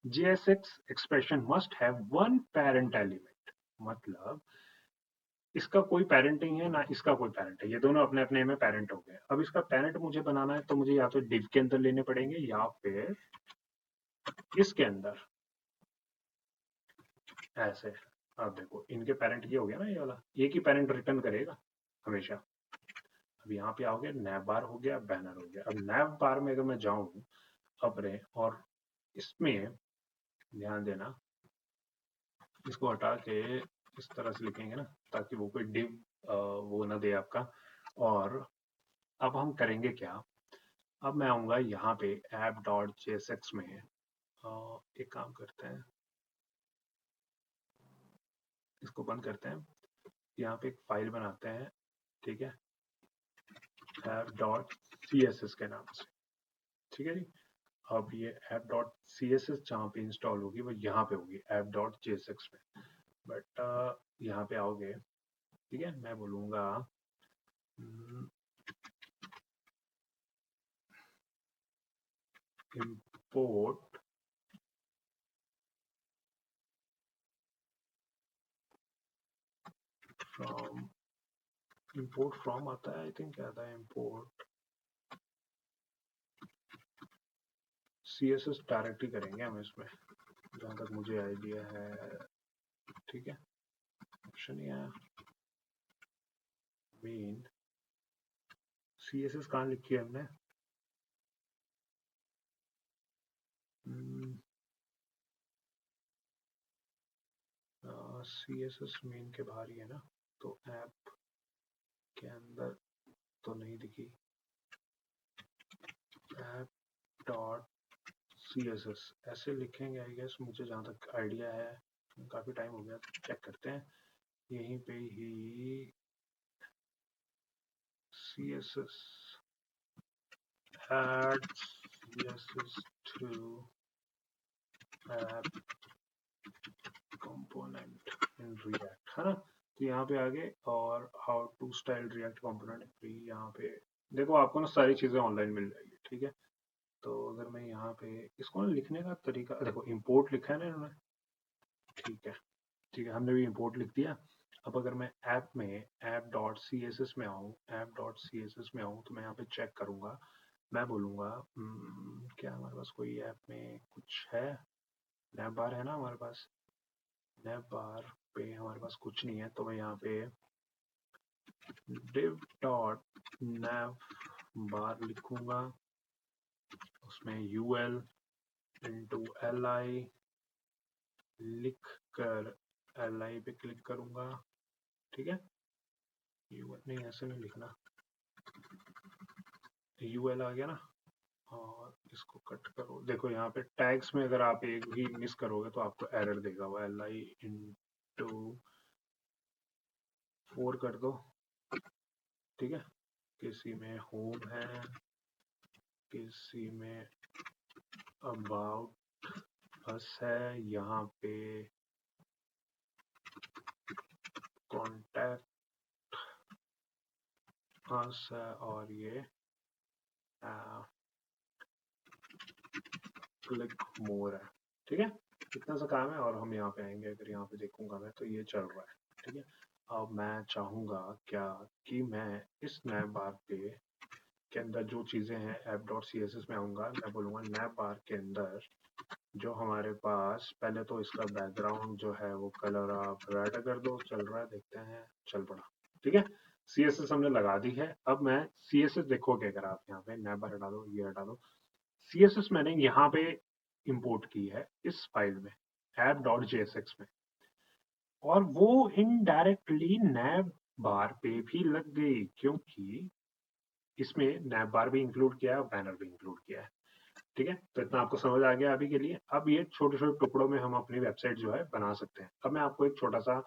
JSX expression must have one parent element. मतलब इसका कोई पेरेंट नहीं है ना, इसका कोई पेरेंट है, ये दोनों अपने अपने में पेरेंट हो गए। अब इसका पेरेंट मुझे बनाना है, तो मुझे या तो डिव के अंदर लेने पड़ेंगे या फिर इसके अंदर ऐसे। अब देखो, इनके पेरेंट ये हो गया ना, ये वाला एक ही पेरेंट रिटर्न करेगा हमेशा। अब यहाँ पे आओगे, नैव बार हो गया, बैनर हो गया। अब नैव बार में अगर मैं जाऊं अपने, और इसमें ध्यान देना, इसको हटा के इस तरह से लिखेंगे ना, ताकि वो कोई डिव वो ना दे आपका। और अब हम करेंगे क्या, अब मैं आऊंगा यहाँ पे app.jsx में। एक काम करते हैं, इसको बंद करते हैं, यहाँ पे एक फाइल बनाते हैं। ठीक है, app.css के नाम से। ठीक है जी। अब ये app.css जहाँ पे इंस्टॉल होगी वो यहाँ पे होगी app.jsx में। बट यहाँ पे आओगे, ठीक है, मैं बोलूँगा import from, import from आता है आई थिंक, क्या था import CSS डायरेक्टली करेंगे हम इसमें, जहाँ तक मुझे आइडिया है। ठीक है, ऑप्शन ही आया मेन। CSS कहाँ लिखी है हमने? CSS मेन के बाहर ही है ना, तो ऐप के अंदर तो नहीं दिखी। ऐप डॉट CSS ऐसे लिखेंगे आई गेस, मुझे जहाँ तक आइडिया है। काफी टाइम हो गया, चेक करते हैं यहीं पे ही। CSS add CSS to app component in React, है ना। तो यहाँ पे आगे, और how to style React component free, यहाँ पे देखो आपको ना सारी चीजें ऑनलाइन मिल जाएगी। ठीक है, तो अगर मैं यहाँ पे इसको ना लिखने का तरीका देखो, इंपोर्ट लिखा है ना इन्होंने। ठीक है, ठीक है, हमने भी इंपोर्ट लिख दिया। अब अगर मैं ऐप में app dot C S S में आऊँ, app dot C S S में आऊँ, तो मैं यहाँ पे चेक करूंगा। मैं बोलूंगा क्या हमारे पास कोई ऐप में कुछ है? नैप बार है ना हमारे पास, नैप बार पे हमारे पास कुछ नहीं है, तो मैं यहाँ पे div डॉट नैप बार लिखूंगा, उसमें ul इंटू li लिख कर li पे क्लिक करूंगा। ठीक है, ul नहीं, ऐसे नहीं लिखना, ul आ गया ना। और इसको कट करो, देखो यहाँ पे टैग्स में अगर आप एक भी मिस करोगे तो आपको एरर देगा वो। li इंटू 4 कर दो। ठीक है, किसी में होम है, किसी में अबाउट अस है, यहाँ पे कॉन्टैक्ट अस है और ये क्लिक मोर है। ठीक है, इतना सा काम है और हम यहाँ पे आएंगे। अगर यहाँ पे देखूंगा मैं तो ये चल रहा है। ठीक है, अब मैं चाहूंगा क्या कि मैं इस नैप बार पे के अंदर जो चीजें हैं app dot C S S में आऊंगा, मैं बोलूंगा नैप बार के अंदर जो हमारे पास पहले तो इसका बैकग्राउंड जो है वो कलर आप रेड कर दो, चल रहा है, देखते हैं, चल पड़ा। ठीक है, सी एस एस हमने लगा दी है। अब मैं सी एस एस देखोगे अगर आप यहाँ पे नैप बार हटा दो, ये हटा दो, सी एस एस मैंने यहाँ पे इंपोर्ट की है इस फाइल में ऐप डॉट जेएसएक्स में, और वो इनडायरेक्टली नैप बार पे भी लग गई क्योंकि इसमें नैप बार भी इंक्लूड किया है और बैनर भी इंक्लूड किया है। ठीक है, तो इतना आपको समझ आ गया अभी के लिए। अब ये छोटे छोटे टुकड़ों में हम अपनी वेबसाइट जो है बना सकते हैं। अब मैं आपको एक छोटा सा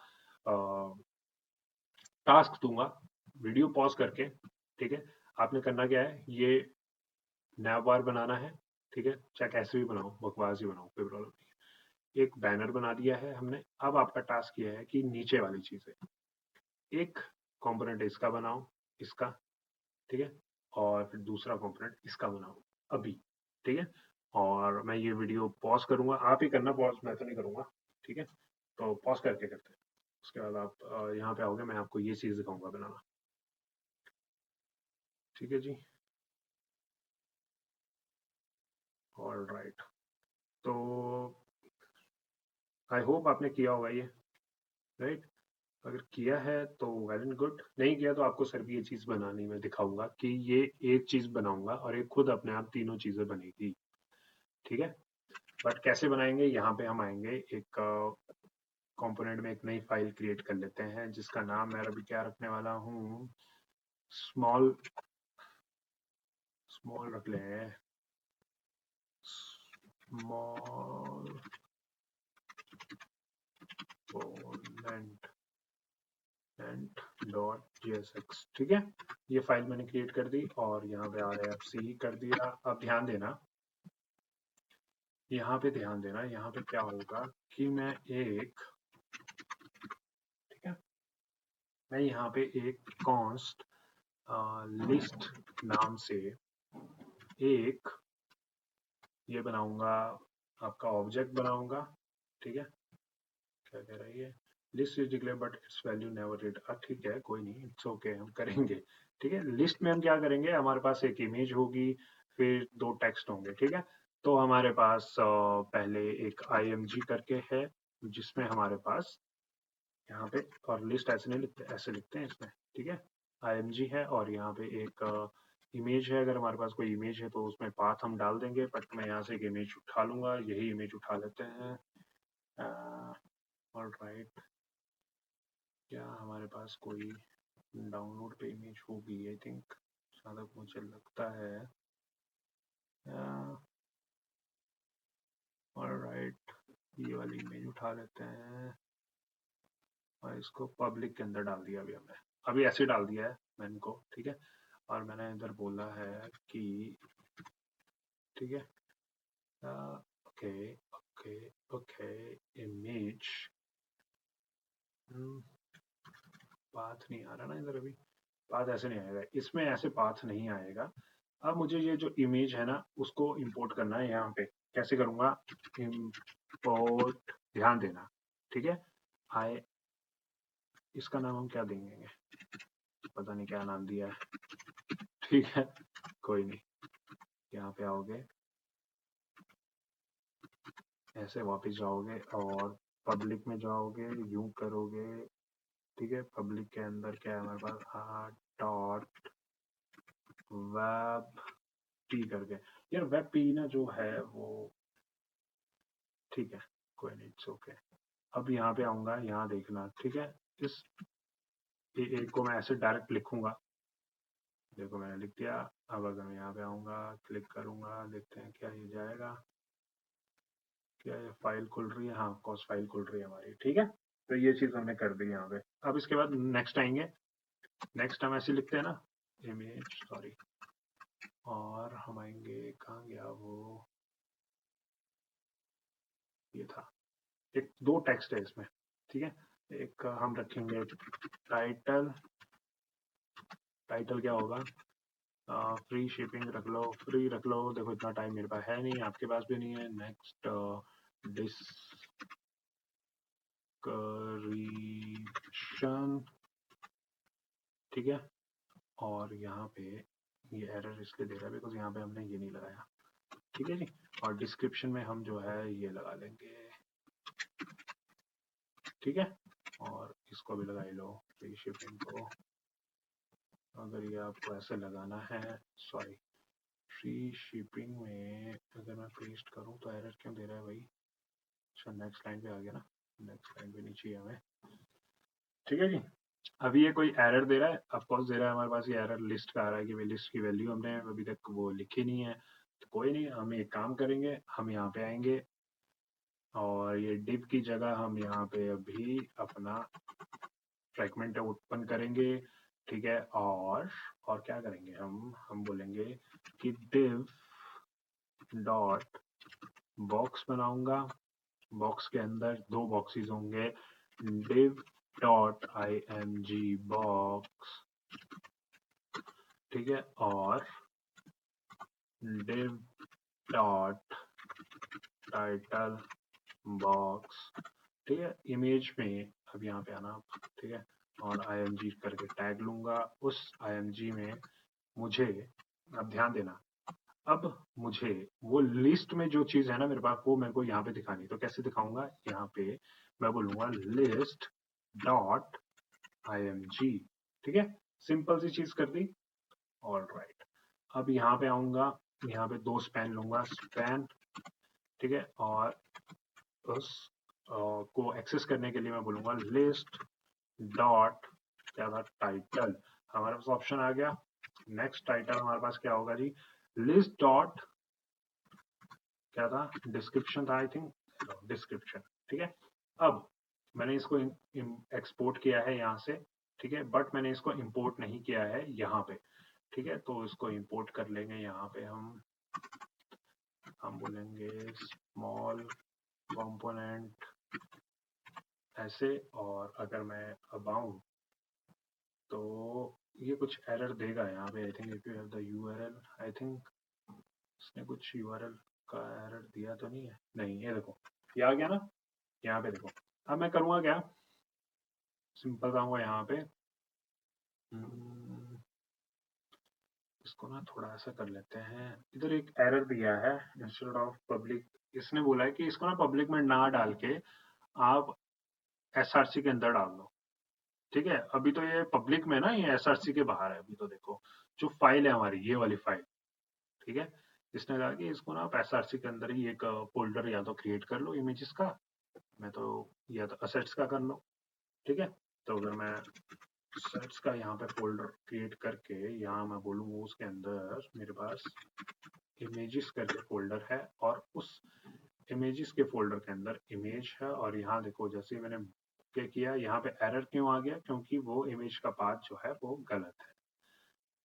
टास्क दूंगा, वीडियो पॉज करके। ठीक है, आपने करना क्या है, ये नैप बार बनाना है। ठीक है, चाहे कैसे भी बनाओ, बकवास ही बनाओ, कोई प्रॉब्लम नहीं। एक बैनर बना दिया है हमने। अब आपका टास्क ये है कि नीचे वाली चीजें, एक कंपोनेंट इसका बनाओ, इसका, ठीक है, और फिर दूसरा कंपोनेंट इसका बनाओ अभी। ठीक है, और मैं ये वीडियो पॉज करूंगा, आप ही करना पॉज, मैं तो नहीं करूंगा। ठीक है, तो पॉज करके करते हैं। उसके बाद आप यहाँ पे आओगे, मैं आपको ये चीज दिखाऊंगा बनाना। ठीक है जी, ऑल राइट। तो आई होप आपने किया होगा ये, राइट। अगर किया है तो वेल एंड गुड, नहीं किया तो आपको सिर्फ ये चीज बनानी मैं दिखाऊंगा कि ये एक चीज बनाऊंगा और एक खुद अपने आप तीनों चीजें बनेगी। ठीक है, बट कैसे बनाएंगे, यहाँ पे हम आएंगे, एक कंपोनेंट में एक नई फाइल क्रिएट कर लेते हैं जिसका नाम मैं अभी क्या रखने वाला हूँ, स्मॉल, स्मॉल रख ले, small component and dot JSX. ठीक है, ये फाइल मैंने क्रिएट कर दी और यहाँ पे RFC कर दिया। अब ध्यान देना, यहाँ पे ध्यान देना, यहाँ पे क्या होगा कि मैं एक, ठीक है, मैं यहाँ पे एक कॉन्स्ट लिस्ट नाम से एक ये बनाऊंगा, आपका ऑब्जेक्ट बनाऊंगा। ठीक है, क्या कह रही है, list is declare but it's value never read. ठीक है, कोई नहीं, इट्स ओके, हम करेंगे। ठीक है, लिस्ट में हम क्या करेंगे, हमारे पास एक इमेज होगी, फिर दो टेक्स्ट होंगे। ठीक है, तो हमारे पास पहले एक img करके है जिसमें हमारे पास यहाँ पे, और लिस्ट ऐसे नहीं लिखते, ऐसे लिखते हैं इसमें। ठीक है, img है और यहाँ पे एक इमेज है। अगर हमारे पास कोई इमेज है तो उसमें पाथ हम डाल देंगे, बट मैं यहाँ से एक इमेज उठा लूंगा, यही इमेज उठा लेते हैं। ऑल राइट, क्या हमारे पास कोई डाउनलोड पे इमेज होगी, आई थिंक, जहाँ तक मुझे लगता है। ऑल राइट, ये वाली इमेज उठा लेते हैं और इसको पब्लिक के अंदर डाल दिया अभी हमने, अभी ऐसे डाल दिया है मैंने इनको। ठीक है, और मैंने इधर बोला है कि, ठीक है, okay okay okay, image, path नहीं आ रहा ना इधर अभी, पाथ ऐसे नहीं आएगा, इसमें ऐसे पाथ नहीं आएगा। अब मुझे ये जो इमेज है ना उसको इंपोर्ट करना है यहाँ पे। कैसे करूँगा, इंपोर्ट, ध्यान देना। ठीक है, आई, इसका नाम हम क्या देंगे, पता नहीं क्या नाम दिया है। ठीक है, कोई नहीं, यहाँ पे आओगे, ऐसे वापस जाओगे और पब्लिक में जाओगे, यूं करोगे। ठीक है, पब्लिक के अंदर क्या है हमारे पास, डॉट वेब टी करके। यार वेब पी ना जो है वो, ठीक है, कोई नहीं, इट्स ओके। अब यहाँ पे आऊंगा, यहाँ देखना। ठीक है, इस एक को मैं ऐसे डायरेक्ट लिखूंगा, देखो मैंने लिख दिया। अब अगर मैं यहाँ पे आऊंगा, क्लिक करूंगा, देखते हैं क्या ये जाएगा, क्या ये फाइल खुल रही है, हाँ कॉस फाइल खुल रही है हमारी। ठीक है, तो ये चीज हमने कर दी यहाँ पे। अब इसके बाद नेक्स्ट आएंगे, नेक्स्ट हम ऐसे लिखते हैं ना, इमेज, सॉरी, और हम आएंगे, कहाँ गया वो, ये था, एक दो टेक्स्ट है इसमें, ठीक है। एक हम रखेंगे टाइटल, टाइटल क्या होगा, फ्री शिपिंग रख लो, फ्री रख लो, देखो इतना टाइम मेरे पास है नहीं, आपके पास भी नहीं है। नेक्स्ट डिस्क्रिप्शन, ठीक है। और यहाँ पे ये एरर इसलिए दे रहा है बिकॉज यहाँ पे हमने ये नहीं लगाया, ठीक है जी। और डिस्क्रिप्शन में हम जो है ये लगा लेंगे, ठीक है। और इसको भी लगा लो, फ्री शिपिंग को, अगर ये आपको ऐसे लगाना है, सॉरी, फ्री शिपिंग में अगर मैं पेस्ट करूँ तो एरर क्यों दे रहा है भाई। अच्छा नेक्स्ट लाइन पे आ गया ना, नेक्स्ट लाइन पे नीचे हमें, ठीक है जी। अभी ये कोई एरर दे रहा है, ऑफकोर्स दे रहा है, हमारे पास ये एरर लिस्ट का आ रहा है कि लिस्ट की वैल्यू हमने अभी तक वो लिखी नहीं है। तो कोई नहीं, हम एक काम करेंगे, हम यहाँ पे आएंगे और ये डिव की जगह हम यहाँ पे अभी अपना फ्रैगमेंट उत्पन्न करेंगे, ठीक है। और क्या करेंगे, हम बोलेंगे कि div डॉट बॉक्स बनाऊंगा, बॉक्स के अंदर दो बॉक्सेस होंगे, div डॉट img बॉक्स, ठीक है। और div डॉट टाइटल बॉक्स, ठीक है। इमेज में अब यहाँ पे आना, ठीक है। और img करके टैग लूंगा, उस img में मुझे, अब ध्यान देना, अब मुझे वो लिस्ट में जो चीज है ना मेरे पास, वो मेरे को यहाँ पे दिखानी, तो कैसे दिखाऊंगा, यहाँ पे मैं बोलूंगा लिस्ट डॉट img, ठीक है। सिंपल सी चीज कर दी, ऑल राइट। अब यहाँ पे आऊंगा, यहाँ पे दो स्पैन लूंगा, स्पैन, ठीक है। और उस को एक्सेस करने के लिए मैं बोलूंगा लिस्ट डॉट, क्या था, टाइटल, हमारे पास ऑप्शन आ गया। नेक्स्ट टाइटल हमारे पास क्या होगा जी, लिस्ट डॉट, क्या था, डिस्क्रिप्शन था आई थिंक, डिस्क्रिप्शन, ठीक है। अब मैंने इसको एक्सपोर्ट किया है यहाँ से, ठीक है, बट मैंने इसको इंपोर्ट नहीं किया है यहाँ पे, ठीक है। तो इसको इंपोर्ट कर लेंगे, यहाँ पे हम बोलेंगे स्मॉल कंपोनेंट ऐसे, और अगर मैं अब आऊँ तो ये कुछ एरर देगा यहाँ पे, I think if you have the URL, I think इसने कुछ यूआरएल का एरर दिया तो नहीं है, नहीं, ये देखो ये आ गया ना, यहाँ पे देखो। अब मैं करूँगा क्या, सिंपल जाऊँगा यहाँ पे, इसको ना थोड़ा ऐसा कर लेते हैं, इधर एक एरर दिया है, इंस्टेड ऑफ पब्लिक, इसने बोला है कि इसको ना पब्लिक में ना डाल के आप एसआरसी के अंदर डाल दो, ठीक है। अभी तो ये पब्लिक में ना, ये एसआरसी के बाहर है, अभी तो देखो जो फाइल है हमारी, ये वाली फाइल, ठीक है। इसने कहा कि इसको ना आप एसआरसी के अंदर ही एक फोल्डर या तो क्रिएट कर लो इमेजेस का, मैं तो, या तो असेट्स का कर लो, ठीक है। तो अगर मैं सेट्स का यहाँ पे फोल्डर क्रिएट करके यहाँ मैं बोलूँ उसके अंदर मेरे पास इमेजेस करके फोल्डर है, और उस इमेजेस के फोल्डर के अंदर इमेज है, और यहाँ देखो जैसे मैंने क्या किया, यहाँ पे एरर क्यों आ गया, क्योंकि वो इमेज का पाथ जो है वो गलत है,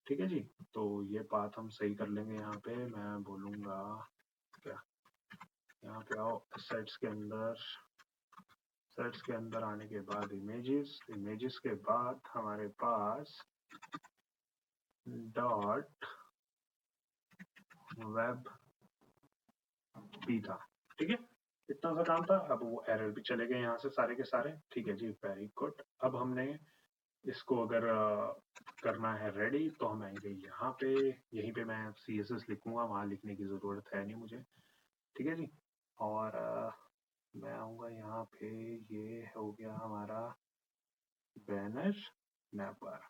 ठीक है जी। तो ये पाथ हम सही कर लेंगे, यहाँ पे मैं बोलूँगा क्या, यहाँ पे आओ सेट्स के अंदर, सेट्स के अंदर आने के बाद इमेजेस, इमेजेस के बाद हमारे पास डॉट वेब भी था, ठीक है। इतना सा काम था, अब वो एरर भी चले गए यहाँ से सारे के सारे, ठीक है जी, वेरी गुड। अब हमने इसको अगर करना है रेडी, तो हम आएंगे यहाँ पे, यहीं पे मैं CSS लिखूंगा, वहां लिखने की जरूरत है नहीं मुझे, ठीक है जी। और मैं आऊंगा यहाँ पे, ये हो गया हमारा बैनर मैपर,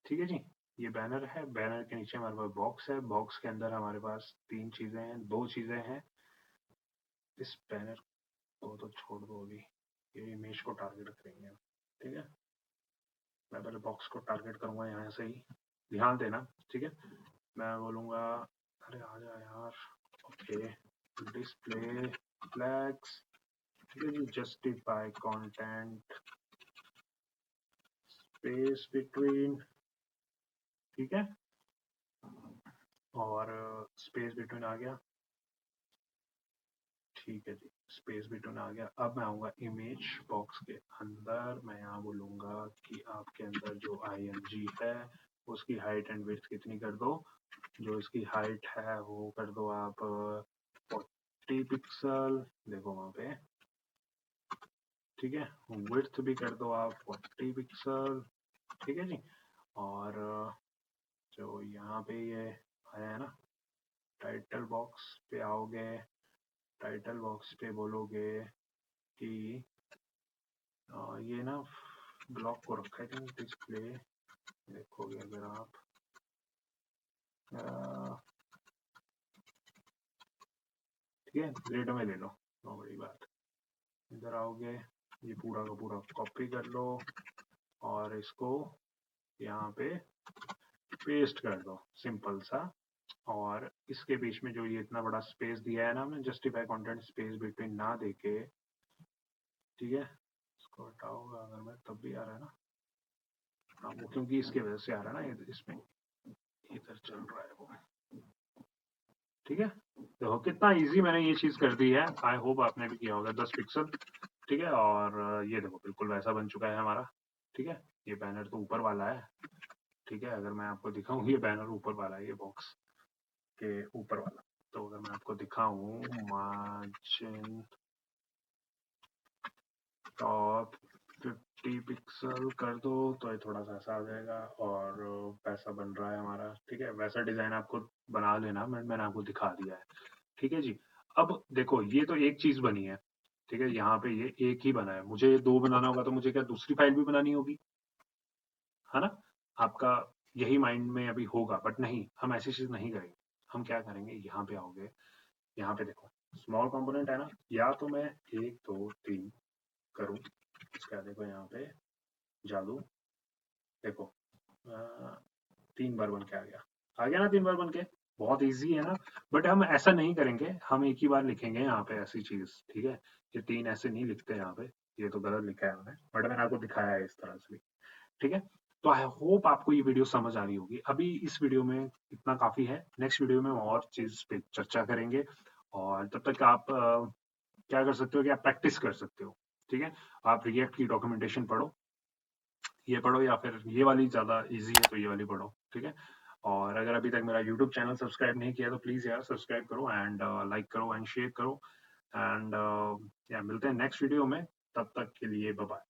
ठीक है जी। ये बैनर है, बैनर के नीचे हमारे पास बॉक्स है, बॉक्स के अंदर हमारे पास तीन चीजें हैं, दो चीजें हैं। इस बैनर को तो छोड़ दो अभी, ये इमेज को टारगेट करेंगे, ठीक है। मैं पहले बॉक्स को टारगेट करूंगा यहाँ से ही, ध्यान देना, ठीक है। मैं बोलूंगा, अरे आ जा यार, ओके, डिस्प्ले फ्लैग्स, ठीक है जी, जस्टिफाई कंटेंट स्पेस बिटवीन, ठीक है। और स्पेस बिटवीन आ गया, ठीक है जी, स्पेस बिटवीन आ गया। अब मैं आऊँगा इमेज बॉक्स के अंदर, मैं यहाँ बोलूँगा कि आपके अंदर जो IMG है उसकी हाइट एंड विड्थ कितनी कर दो। जो इसकी हाइट है वो कर दो आप 40 पिक्सल, देखो वहाँ पे, ठीक है। विड्थ भी कर दो आप 40 पिक्सल, ठीक है जी। और जो यहाँ पे ये आया है ना, टाइटल बॉक्स पे आओगे, टाइटल बॉक्स पे बोलोगे कि ये ना ब्लॉक को रखा है डिस्प्ले, देखोगे अगर आप ठीक है, ग्रेड में ले लो, नो बड़ी बात। इधर आओगे, ये पूरा का पूरा कॉपी कर लो और इसको यहाँ पे पेस्ट कर दो, सिंपल सा। और इसके बीच में जो ये इतना बड़ा स्पेस दिया है ना हमने, जस्टिफाई कंटेंट स्पेस बिटवीन ना देके, ठीक है, इसको हटाऊंगा अगर मैं तब भी आ रहा है ना, हाँ वो क्योंकि इसके वजह से आ रहा है ना, इसमें इधर चल रहा है वो, ठीक है। देखो कितना इजी मैंने ये चीज कर दी है, आई होप आपने भी किया होगा। 10 पिक्सल, ठीक है। और ये देखो बिल्कुल वैसा बन चुका है हमारा, ठीक है। ये बैनर तो ऊपर वाला है, ठीक है। अगर मैं आपको दिखाऊं, ये बैनर ऊपर वाला है, ये बॉक्स के ऊपर वाला। तो अगर मैं आपको दिखाऊं, मार्जिन टॉप 50 पिक्सल कर दो तो ये थोड़ा सा ऐसा आ जाएगा और वैसा बन रहा है हमारा, ठीक है। वैसा डिजाइन आपको बना लेना, मैंने आपको दिखा दिया है, ठीक है जी। अब देखो ये तो एक चीज बनी है, ठीक है। यहाँ पे ये एक ही बना है, मुझे ये दो बनाना होगा तो मुझे क्या दूसरी फाइल भी बनानी होगी, है ना। आपका यही माइंड में अभी होगा, बट नहीं, हम ऐसी चीज नहीं करेंगे। हम क्या करेंगे, यहाँ पे आओगे, यहाँ पे देखो स्मॉल कंपोनेंट है ना, या तो मैं 1 2 3 करूँ, इसका देखो यहाँ पे जादू, देखो 3 बार बन के आ गया ना, 3 बार बन के, बहुत इजी है ना। बट हम ऐसा नहीं करेंगे, हम एक ही बार लिखेंगे यहाँ पे ऐसी चीज, ठीक है। ये 3 ऐसे नहीं लिखते यहाँ पे, ये तो गलत लिखा है हमने, बट मैंने आपको दिखाया है इस तरह से भी, ठीक है। तो आई होप आपको ये वीडियो समझ आ रही होगी। अभी इस वीडियो में इतना काफी है, नेक्स्ट वीडियो में और चीज पे चर्चा करेंगे। और तब तक आप क्या कर सकते हो कि आप प्रैक्टिस कर सकते हो, ठीक है। आप रिएक्ट की डॉक्यूमेंटेशन पढ़ो, ये पढ़ो, या फिर ये वाली ज़्यादा इजी है तो ये वाली पढ़ो, ठीक है। और अगर अभी तक मेरा यूट्यूब चैनल सब्सक्राइब नहीं किया तो प्लीज़ यार सब्सक्राइब करो एंड लाइक करो एंड शेयर करो एंड या मिलते हैं नेक्स्ट वीडियो में, तब तक के लिए बाय बाय।